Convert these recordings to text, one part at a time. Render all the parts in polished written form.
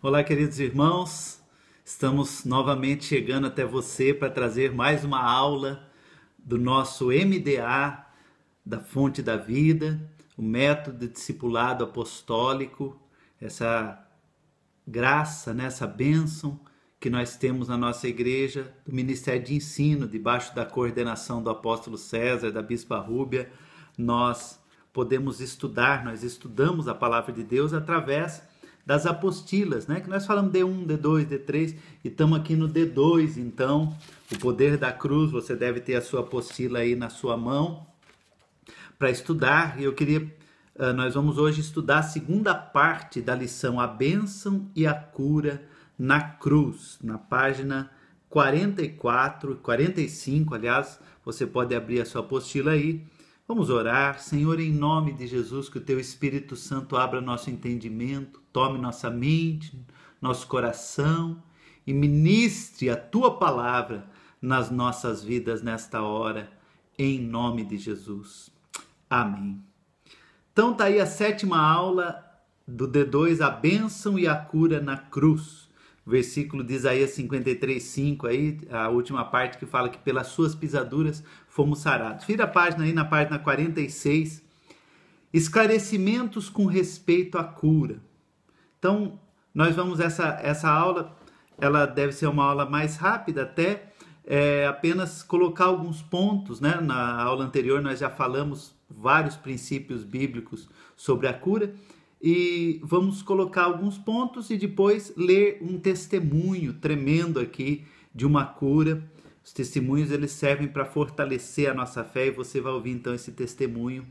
Olá, queridos irmãos, estamos novamente chegando até você para trazer mais uma aula do nosso MDA, da Fonte da Vida, o método de discipulado apostólico, essa graça, essa bênção que nós temos na nossa igreja, do Ministério de Ensino, debaixo da coordenação do apóstolo César, da bispa Rúbia. Nós podemos estudar, nós estudamos a palavra de Deus através das apostilas, que nós falamos D1, D2, D3 e estamos aqui no D2, então, o poder da cruz. Você deve ter a sua apostila aí na sua mão para estudar. E nós vamos hoje estudar a segunda parte da lição, a bênção e a cura na cruz, na página 44, 45, aliás, você pode abrir a sua apostila aí. Vamos orar. Senhor, em nome de Jesus, que o Teu Espírito Santo abra nosso entendimento, tome nossa mente, nosso coração e ministre a Tua palavra nas nossas vidas nesta hora, em nome de Jesus. Amém. Então tá aí a sétima aula do D2, a bênção e a cura na cruz. Versículo de Isaías 53:5 aí, a última parte que fala que pelas suas pisaduras fomos sarados. Vira a página aí na página 46. Esclarecimentos com respeito à cura. Então, nós vamos essa aula, ela deve ser uma aula mais rápida até, apenas colocar alguns pontos, Na aula anterior nós já falamos vários princípios bíblicos sobre a cura, e vamos colocar alguns pontos e depois ler um testemunho tremendo aqui de uma cura. Os testemunhos, eles servem para fortalecer a nossa fé, e você vai ouvir então esse testemunho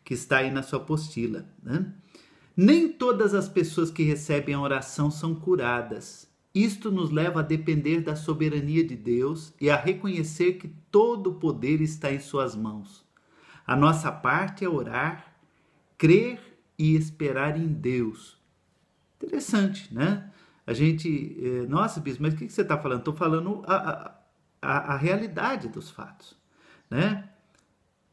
que está aí na sua apostila. Nem todas as pessoas que recebem a oração são curadas. Isto nos leva a depender da soberania de Deus e a reconhecer que todo o poder está em suas mãos. A nossa parte é orar, crer e esperar em Deus. Interessante, A gente, nossa, bispo, mas o que você está falando? Estou falando a realidade dos fatos,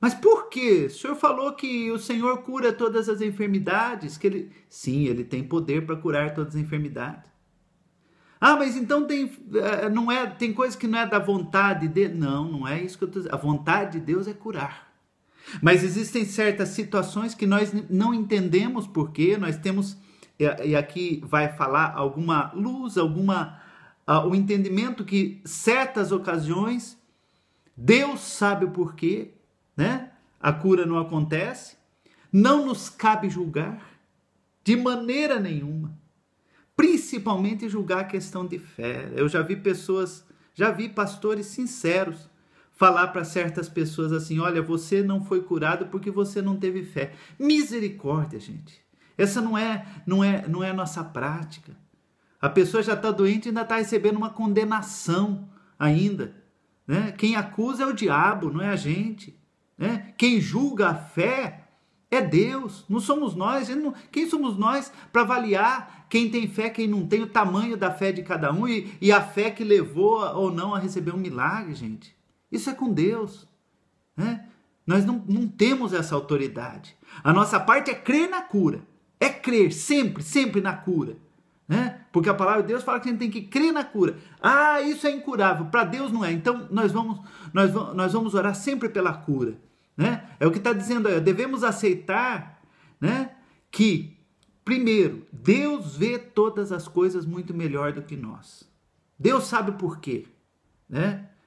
Mas por quê? O senhor falou que o Senhor cura todas as enfermidades, sim, Ele tem poder para curar todas as enfermidades. Ah, mas então tem coisa que não é da vontade de... Não é isso que eu estou dizendo. A vontade de Deus é curar. Mas existem certas situações que nós não entendemos por quê. Nós temos, e aqui vai falar alguma luz, o entendimento que certas ocasiões Deus sabe o porquê, a cura não acontece. Não nos cabe julgar de maneira nenhuma, principalmente julgar a questão de fé. Eu já vi pastores sinceros falar para certas pessoas assim: olha, você não foi curado porque você não teve fé. Misericórdia, gente. Essa não é nossa prática. A pessoa já está doente e ainda está recebendo uma condenação ainda. Quem acusa é o diabo, não é a gente. Quem julga a fé é Deus, não somos nós. Quem somos nós para avaliar quem tem fé, quem não tem, o tamanho da fé de cada um e a fé que levou ou não a receber um milagre, gente? Isso é com Deus. Nós não temos essa autoridade. A nossa parte é crer na cura. É crer sempre, sempre na cura. Porque a palavra de Deus fala que a gente tem que crer na cura. Ah, isso é incurável. Para Deus não é. Então nós vamos orar sempre pela cura. É o que está dizendo aí. Devemos aceitar que, primeiro, Deus vê todas as coisas muito melhor do que nós. Deus sabe por quê.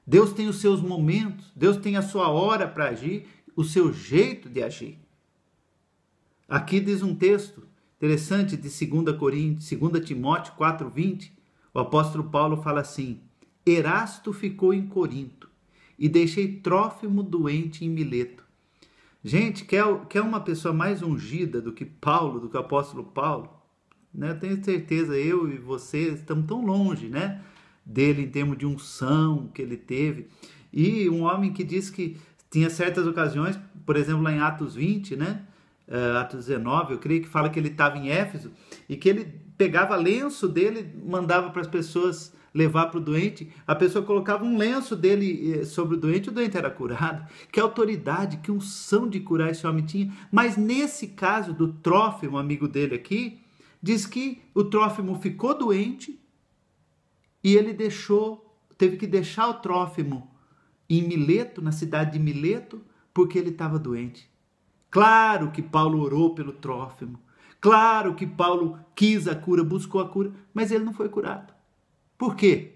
Deus tem os seus momentos, Deus tem a sua hora para agir, o seu jeito de agir. Aqui diz um texto interessante de 2 Timóteo 4:20, o apóstolo Paulo fala assim: Erasto ficou em Corinto e deixei Trófimo doente em Mileto. Gente, quer uma pessoa mais ungida do que Paulo, do que o apóstolo Paulo? Eu tenho certeza, eu e você estamos tão longe, dele em termos de unção que ele teve. E um homem que diz que tinha certas ocasiões, por exemplo, lá em Atos 20, Atos 19, eu creio que fala que ele estava em Éfeso e que ele pegava lenço dele, mandava para as pessoas levar para o doente, a pessoa colocava um lenço dele sobre o doente era curado. Que autoridade, que unção de curar esse homem tinha. Mas nesse caso do Trófimo, amigo dele aqui, Diz que o Trófimo ficou doente e ele teve que deixar o Trófimo em Mileto, na cidade de Mileto, porque ele estava doente. Claro que Paulo orou pelo Trófimo, claro que Paulo quis a cura, buscou a cura, mas ele não foi curado. Por quê?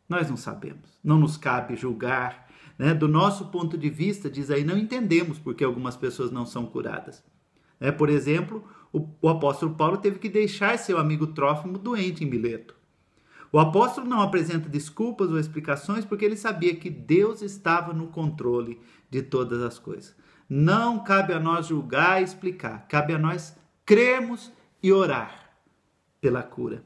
Nós não sabemos, não nos cabe julgar, né? Do nosso ponto de vista, diz aí, não entendemos porque algumas pessoas não são curadas. Por exemplo, o apóstolo Paulo teve que deixar seu amigo Trófimo doente em Mileto. O apóstolo não apresenta desculpas ou explicações porque ele sabia que Deus estava no controle de todas as coisas. Não cabe a nós julgar e explicar, cabe a nós crermos e orar pela cura.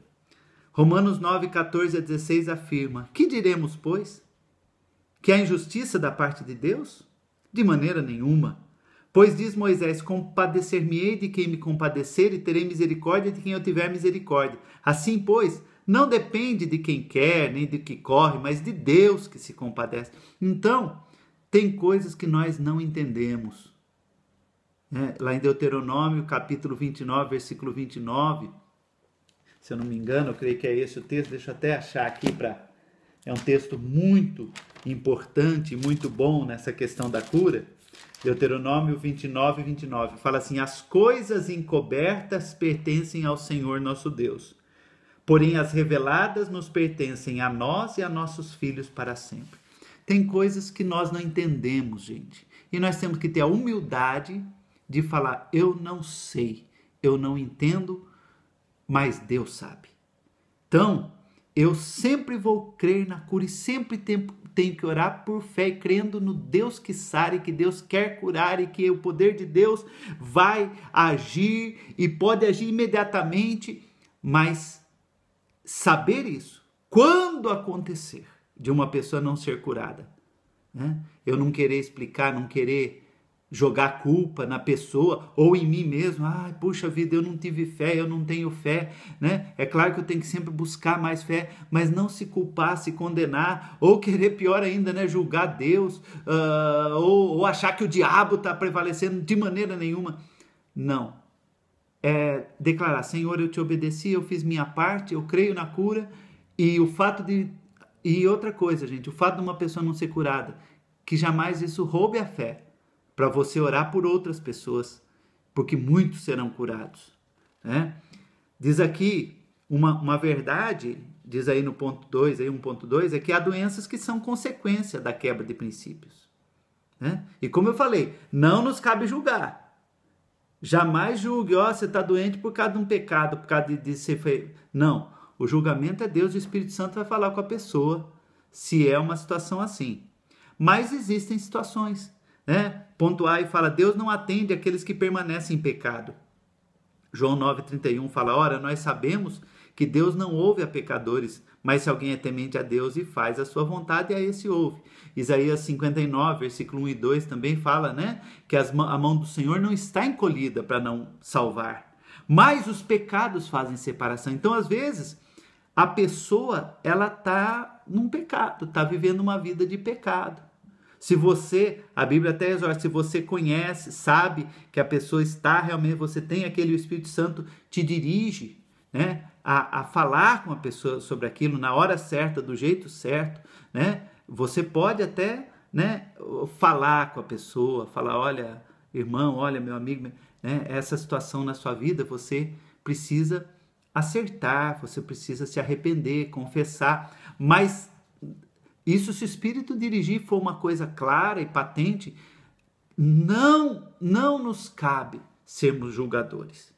Romanos 9, 14 a 16 afirma: que diremos, pois? Que há injustiça da parte de Deus? De maneira nenhuma. Pois diz Moisés: compadecer-me-ei de quem me compadecer e terei misericórdia de quem eu tiver misericórdia. Assim, pois, não depende de quem quer, nem de que corre, mas de Deus que se compadece. Então, tem coisas que nós não entendemos. Lá em Deuteronômio, capítulo 29, versículo 29, se eu não me engano, eu creio que é esse o texto, deixa eu até achar aqui é um texto muito importante, muito bom nessa questão da cura. Deuteronômio 29, 29, fala assim: as coisas encobertas pertencem ao Senhor nosso Deus, porém as reveladas nos pertencem a nós e a nossos filhos para sempre. Tem coisas que nós não entendemos, gente, e nós temos que ter a humildade de falar: eu não sei, eu não entendo, mas Deus sabe. Então, eu sempre vou crer na cura e sempre tenho que orar por fé, crendo no Deus que sara, que Deus quer curar e que o poder de Deus vai agir e pode agir imediatamente, mas saber isso, quando acontecer de uma pessoa não ser curada, né? Eu não querer explicar, não querer jogar culpa na pessoa ou em mim mesmo. Puxa vida, eu não tive fé, eu não tenho fé, né? É claro que eu tenho que sempre buscar mais fé, mas não se culpar, se condenar, ou querer pior ainda, né? Julgar Deus, ou achar que o diabo está prevalecendo, de maneira nenhuma. Não. Declarar: Senhor, eu te obedeci, eu fiz minha parte, eu creio na cura, e outra coisa, gente, o fato de uma pessoa não ser curada, que jamais isso roube a fé, para você orar por outras pessoas, porque muitos serão curados, né? Diz aqui uma verdade, diz aí no ponto 2, 1.2, é que há doenças que são consequência da quebra de princípios, né? E como eu falei, não nos cabe julgar. Jamais julgue: você está doente por causa de um pecado, por causa de ser feio. Não, o julgamento é Deus, o Espírito Santo vai falar com a pessoa se é uma situação assim. Mas existem situações, né? Ponto A e fala: Deus não atende aqueles que permanecem em pecado. João 9,31 fala: ora, nós sabemos que Deus não ouve a pecadores, mas se alguém é temente a Deus e faz a sua vontade, a esse ouve. Isaías 59, versículo 1 e 2 também fala, né, que a mão do Senhor não está encolhida para não salvar, mas os pecados fazem separação. Então, às vezes, a pessoa, ela está num pecado, está vivendo uma vida de pecado. Se você, a Bíblia até exorta, se você conhece, sabe que a pessoa está realmente, você tem aquele, o Espírito Santo te dirige, né, a falar com a pessoa sobre aquilo na hora certa, do jeito certo, né? Você pode até, né, falar com a pessoa, falar: olha, irmão, olha, meu amigo, né, essa situação na sua vida, você precisa acertar, você precisa se arrepender, confessar, mas isso, se o Espírito dirigir, for uma coisa clara e patente, não nos cabe sermos julgadores.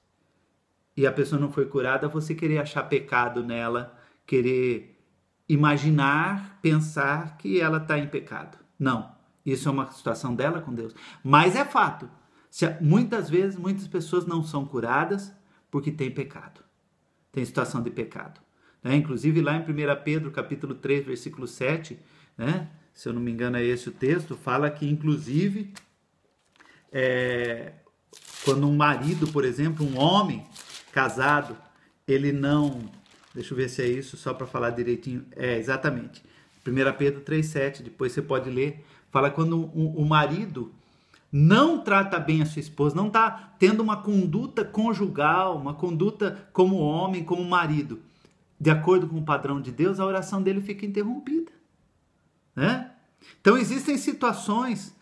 E a pessoa não foi curada, você querer achar pecado nela, querer imaginar, pensar que ela está em pecado. Não, isso é uma situação dela com Deus. Mas é fato, muitas vezes, muitas pessoas não são curadas porque tem pecado, tem situação de pecado. Inclusive lá em 1 Pedro, capítulo 3, versículo 7, né? Se eu não me engano é esse o texto, fala que inclusive quando um marido, por exemplo, um homem casado, ele não... Deixa eu ver se é isso, só para falar direitinho. Exatamente. 1 Pedro 3,7, depois você pode ler. Fala quando o marido não trata bem a sua esposa, não está tendo uma conduta conjugal, uma conduta como homem, como marido, de acordo com o padrão de Deus, a oração dele fica interrompida, né? Então existem situações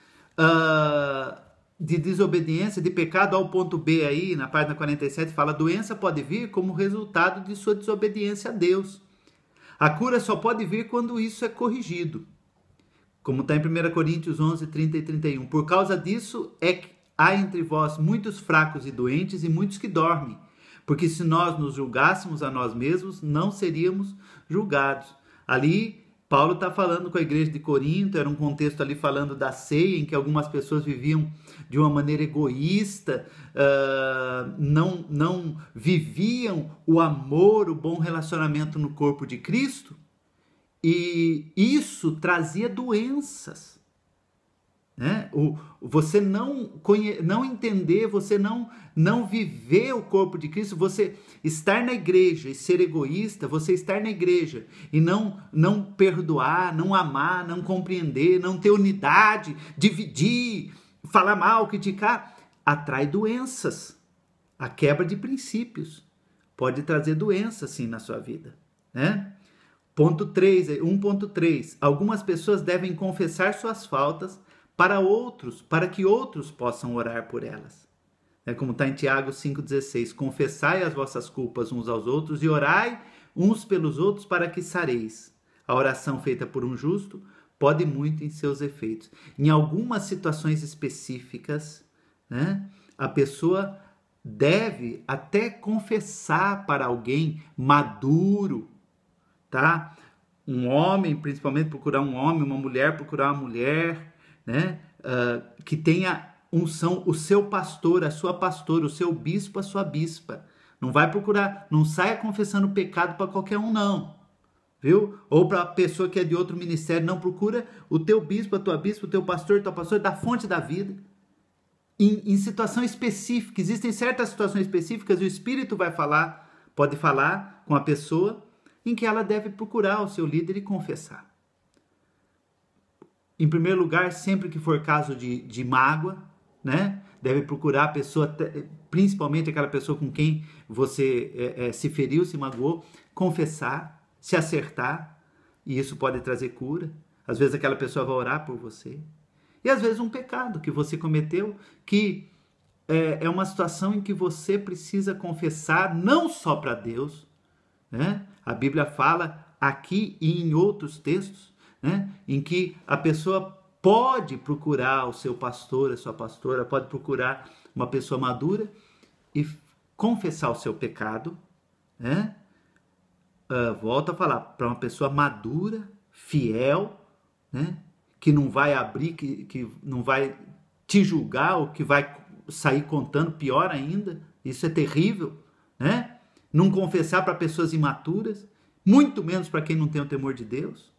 de desobediência, de pecado. Ao ponto B aí, na página 47, fala: a doença pode vir como resultado de sua desobediência a Deus. A cura só pode vir quando isso é corrigido. Como está em 1 Coríntios 11, 30 e 31. Por causa disso é que há entre vós muitos fracos e doentes e muitos que dormem. Porque se nós nos julgássemos a nós mesmos, não seríamos julgados. Ali, Paulo está falando com a igreja de Corinto, era um contexto ali falando da ceia, em que algumas pessoas viviam de uma maneira egoísta, não viviam o amor, o bom relacionamento no corpo de Cristo. E isso trazia doenças, né? Você não entender, você não viver o corpo de Cristo, você estar na igreja e ser egoísta, você estar na igreja e não perdoar, não amar, não compreender, não ter unidade, dividir, falar mal, criticar, atrai doenças. A quebra de princípios pode trazer doenças, sim, na sua vida, né? 1.3. Algumas pessoas devem confessar suas faltas para que outros possam orar por elas. É como está em Tiago 5,16. Confessai as vossas culpas uns aos outros e orai uns pelos outros para que sareis. A oração feita por um justo pode muito em seus efeitos. Em algumas situações específicas, né, a pessoa deve até confessar para alguém maduro, tá? Um homem, principalmente, procurar um homem, uma mulher, procurar uma mulher, né? Que tenha unção, o seu pastor, a sua pastora, o seu bispo, a sua bispa. Não vai procurar, não saia confessando pecado para qualquer um, não, viu? Ou para a pessoa que é de outro ministério, não. Procura o teu bispo, a tua bispa, o teu pastor, a tua pastora, da fonte da vida. Em situação específica, existem certas situações específicas, o Espírito pode falar com a pessoa, em que ela deve procurar o seu líder e confessar. Em primeiro lugar, sempre que for caso de mágoa, né, deve procurar a pessoa, principalmente aquela pessoa com quem você se feriu, se magoou, confessar, se acertar, e isso pode trazer cura. Às vezes aquela pessoa vai orar por você. E às vezes um pecado que você cometeu, que é uma situação em que você precisa confessar não só para Deus, né? A Bíblia fala aqui e em outros textos, né, em que a pessoa pode procurar o seu pastor, a sua pastora, pode procurar uma pessoa madura e confessar o seu pecado, né? Volto a falar, para uma pessoa madura, fiel, né, que não vai abrir, que não vai te julgar, ou que vai sair contando, pior ainda, isso é terrível, né? Não confessar para pessoas imaturas, muito menos para quem não tem o temor de Deus,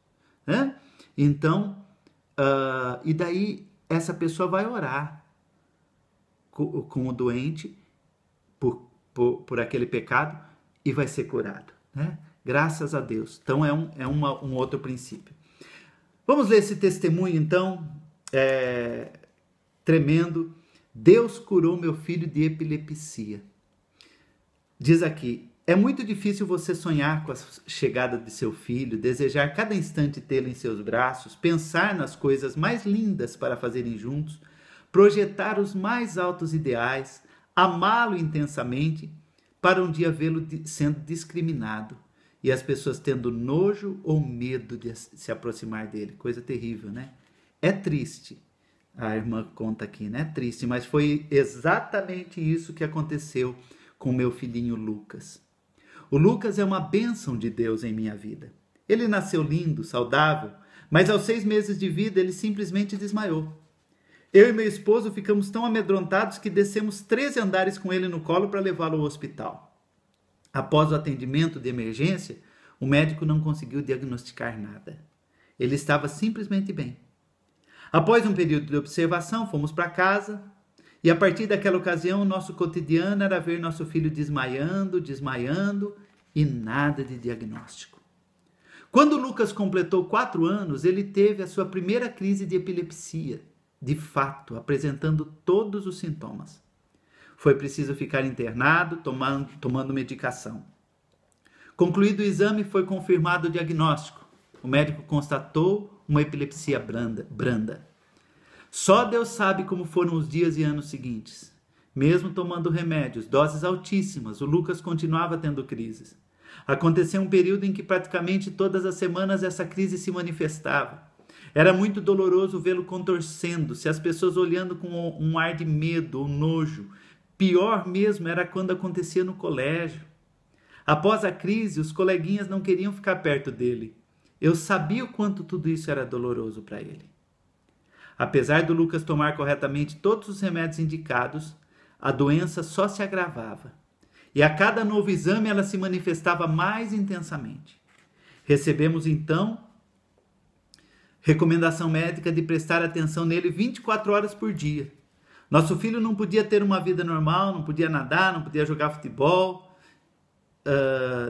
né? Então, e daí essa pessoa vai orar com o doente por aquele pecado e vai ser curado, né? Graças a Deus. Então um outro princípio. Vamos ler esse testemunho então, tremendo. Deus curou meu filho de epilepsia. Diz aqui: é muito difícil você sonhar com a chegada de seu filho, desejar cada instante tê-lo em seus braços, pensar nas coisas mais lindas para fazerem juntos, projetar os mais altos ideais, amá-lo intensamente, para um dia vê-lo sendo discriminado e as pessoas tendo nojo ou medo de se aproximar dele. Coisa terrível, né? É triste. A irmã conta aqui, né? É triste, mas foi exatamente isso que aconteceu com meu filhinho Lucas. O Lucas é uma bênção de Deus em minha vida. Ele nasceu lindo, saudável, mas aos 6 meses de vida ele simplesmente desmaiou. Eu e meu esposo ficamos tão amedrontados que descemos 13 andares com ele no colo para levá-lo ao hospital. Após o atendimento de emergência, o médico não conseguiu diagnosticar nada. Ele estava simplesmente bem. Após um período de observação, fomos para casa. E a partir daquela ocasião, o nosso cotidiano era ver nosso filho desmaiando e nada de diagnóstico. Quando Lucas completou 4 anos, ele teve a sua primeira crise de epilepsia. de fato, apresentando todos os sintomas. Foi preciso ficar internado, tomando medicação. Concluído o exame, foi confirmado o diagnóstico. O médico constatou uma epilepsia branda. Só Deus sabe como foram os dias e anos seguintes. Mesmo tomando remédios, doses altíssimas, o Lucas continuava tendo crises. Aconteceu um período em que praticamente todas as semanas essa crise se manifestava. Era muito doloroso vê-lo contorcendo-se, as pessoas olhando com um ar de medo ou nojo. Pior mesmo era quando acontecia no colégio. Após a crise, os coleguinhas não queriam ficar perto dele. Eu sabia o quanto tudo isso era doloroso para ele. Apesar do Lucas tomar corretamente todos os remédios indicados, a doença só se agravava. E a cada novo exame ela se manifestava mais intensamente. Recebemos então recomendação médica de prestar atenção nele 24 horas por dia. Nosso filho não podia ter uma vida normal, não podia nadar, não podia jogar futebol,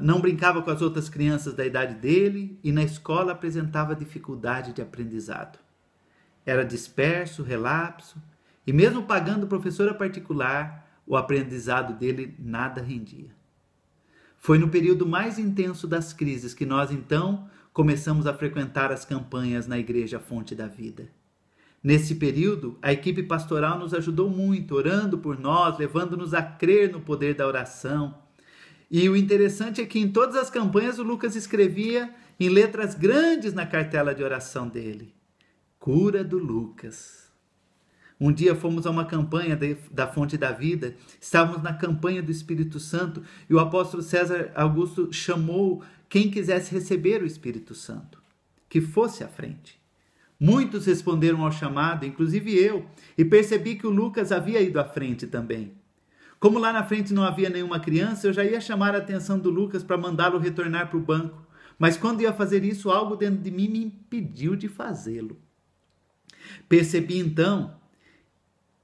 não brincava com as outras crianças da idade dele e na escola apresentava dificuldade de aprendizado. Era disperso, relapso e mesmo pagando professora particular, o aprendizado dele nada rendia. Foi no período mais intenso das crises que nós então começamos a frequentar as campanhas na Igreja Fonte da Vida. Nesse período, a equipe pastoral nos ajudou muito, orando por nós, levando-nos a crer no poder da oração. E o interessante é que em todas as campanhas o Lucas escrevia em letras grandes na cartela de oração dele: Cura do Lucas. Um dia fomos a uma campanha da Fonte da Vida, estávamos na campanha do Espírito Santo e o apóstolo César Augusto chamou quem quisesse receber o Espírito Santo, que fosse à frente. Muitos responderam ao chamado, inclusive eu, e percebi que o Lucas havia ido à frente também. Como lá na frente não havia nenhuma criança, eu já ia chamar a atenção do Lucas para mandá-lo retornar para o banco, mas quando ia fazer isso, algo dentro de mim me impediu de fazê-lo. Percebi então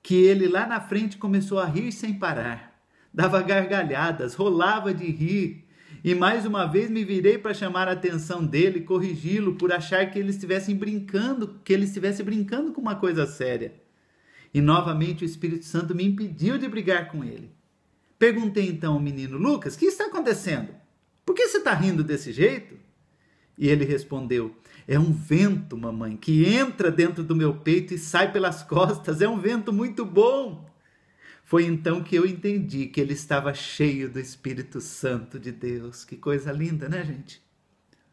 que ele lá na frente começou a rir sem parar, dava gargalhadas, rolava de rir, e mais uma vez me virei para chamar a atenção dele, corrigi-lo por achar que ele estivesse brincando com uma coisa séria. E novamente o Espírito Santo me impediu de brigar com ele. Perguntei então ao menino: Lucas, o que está acontecendo? Por que você está rindo desse jeito? E ele respondeu: é um vento, mamãe, que entra dentro do meu peito e sai pelas costas. É um vento muito bom. Foi então que eu entendi que ele estava cheio do Espírito Santo de Deus. Que coisa linda, né, gente?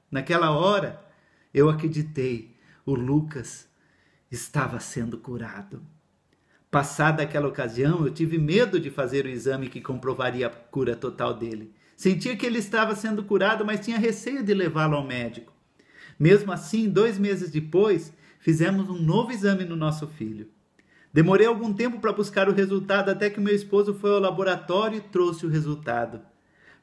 Naquela hora, eu acreditei, o Lucas estava sendo curado. Passada aquela ocasião, eu tive medo de fazer o exame que comprovaria a cura total dele. Sentia que ele estava sendo curado, mas tinha receio de levá-lo ao médico. Mesmo assim, 2 meses depois, fizemos um novo exame no nosso filho. Demorei algum tempo para buscar o resultado, até que meu esposo foi ao laboratório e trouxe o resultado.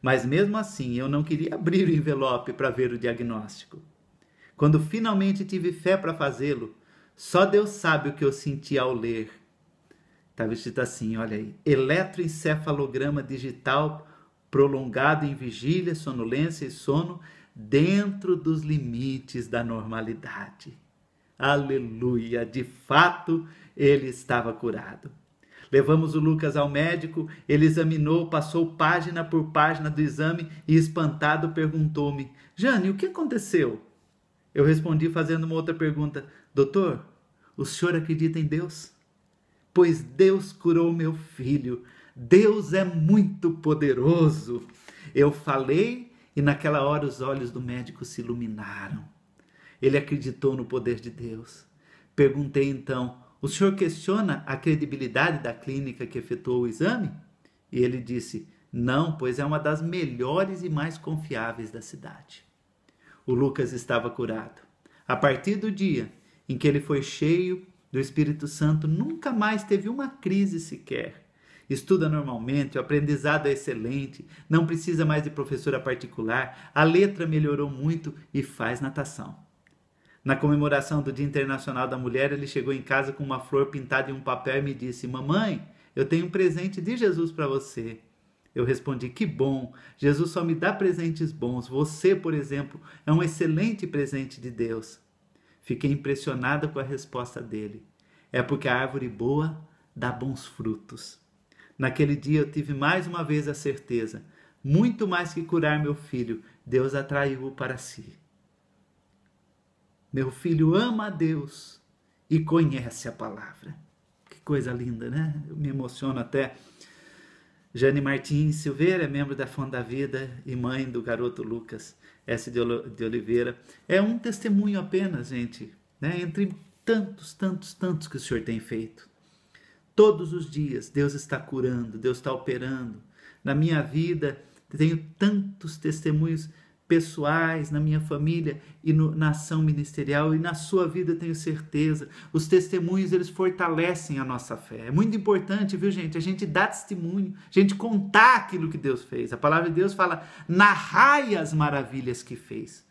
Mas mesmo assim, eu não queria abrir o envelope para ver o diagnóstico. Quando finalmente tive fé para fazê-lo, só Deus sabe o que eu senti ao ler. Estava escrito assim, olha aí: eletroencefalograma digital prolongado em vigília, sonolência e sono, dentro dos limites da normalidade. Aleluia! De fato, ele estava curado. Levamos o Lucas ao médico, ele examinou, passou página por página do exame e, espantado, perguntou-me: Jane, o que aconteceu? Eu respondi fazendo uma outra pergunta: doutor, o senhor acredita em Deus? Pois Deus curou meu filho. Deus é muito poderoso. Eu falei e naquela hora os olhos do médico se iluminaram. Ele acreditou no poder de Deus. Perguntei então: o senhor questiona a credibilidade da clínica que efetuou o exame? E ele disse: não, pois é uma das melhores e mais confiáveis da cidade. O Lucas estava curado. A partir do dia em que ele foi cheio do Espírito Santo, nunca mais teve uma crise sequer. Estuda normalmente, o aprendizado é excelente, não precisa mais de professora particular, a letra melhorou muito e faz natação. Na comemoração do Dia Internacional da Mulher, ele chegou em casa com uma flor pintada em um papel e me disse: mamãe, eu tenho um presente de Jesus para você. Eu respondi: que bom, Jesus só me dá presentes bons. Você, por exemplo, é um excelente presente de Deus. Fiquei impressionada com a resposta dele. É porque a árvore boa dá bons frutos. Naquele dia eu tive mais uma vez a certeza, muito mais que curar meu filho, Deus atraiu-o para si. Meu filho ama a Deus e conhece a palavra. Que coisa linda, né? Eu me emociono até. Jane Martins Silveira é membro da Fonte da Vida e mãe do garoto Lucas S. de Oliveira. É um testemunho apenas, gente, né? Entre tantos, tantos, tantos que o Senhor tem feito. Todos os dias Deus está curando, Deus está operando. Na minha vida, tenho tantos testemunhos pessoais, na minha família e na ação ministerial, e na sua vida tenho certeza. Os testemunhos, eles fortalecem a nossa fé. É muito importante, viu, gente? A gente dar testemunho, a gente contar aquilo que Deus fez. A palavra de Deus fala, narrai as maravilhas que fez.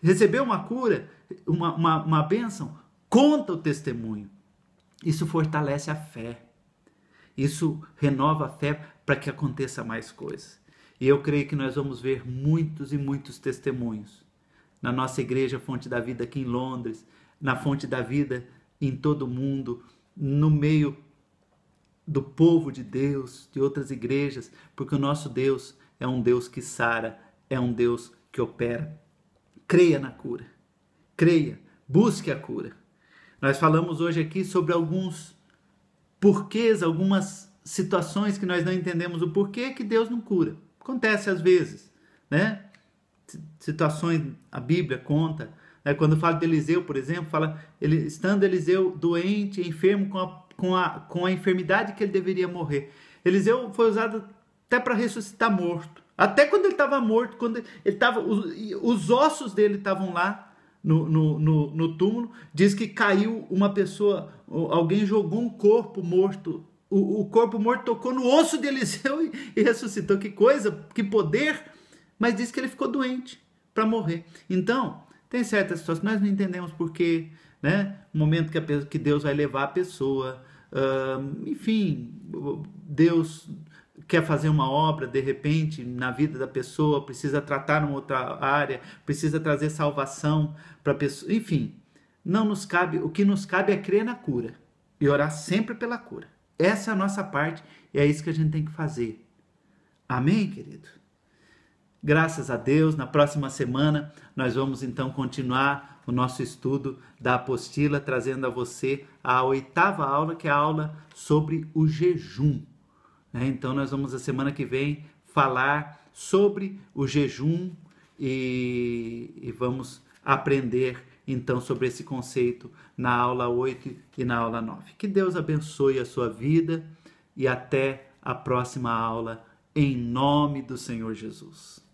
Recebeu uma cura, uma bênção, conta o testemunho. Isso fortalece a fé. Isso renova a fé para que aconteça mais coisas. E eu creio que nós vamos ver muitos e muitos testemunhos na nossa igreja Fonte da Vida aqui em Londres, na Fonte da Vida em todo o mundo, no meio do povo de Deus, de outras igrejas, porque o nosso Deus é um Deus que sara, é um Deus que opera. Creia na cura, creia, busque a cura. Nós falamos hoje aqui sobre alguns porquês, algumas situações que nós não entendemos o porquê que Deus não cura. Acontece às vezes, né? Situações, a Bíblia conta, né? Quando fala de Eliseu, por exemplo, fala, estando Eliseu doente, enfermo, com a enfermidade que ele deveria morrer. Eliseu foi usado até para ressuscitar morto. Até quando ele estava morto, quando ele estava, os ossos dele estavam lá no túmulo, diz que caiu uma pessoa, alguém jogou um corpo morto. O corpo morto tocou no osso de Eliseu e ressuscitou. Que coisa, que poder! Mas diz que ele ficou doente para morrer. Então, tem certas situações que nós não entendemos porquê, né? O momento que Deus vai levar a pessoa, enfim, Deus quer fazer uma obra, de repente, na vida da pessoa, precisa tratar numa outra área, precisa trazer salvação para a pessoa. Enfim, não nos cabe, o que nos cabe é crer na cura e orar sempre pela cura. Essa é a nossa parte e é isso que a gente tem que fazer. Amém, querido? Graças a Deus, na próxima semana nós vamos então continuar o nosso estudo da apostila, trazendo a você a 8ª aula, que é a aula sobre o jejum. Então nós vamos, a semana que vem, falar sobre o jejum e vamos aprender então sobre esse conceito na aula 8 e na aula 9. Que Deus abençoe a sua vida e até a próxima aula, em nome do Senhor Jesus.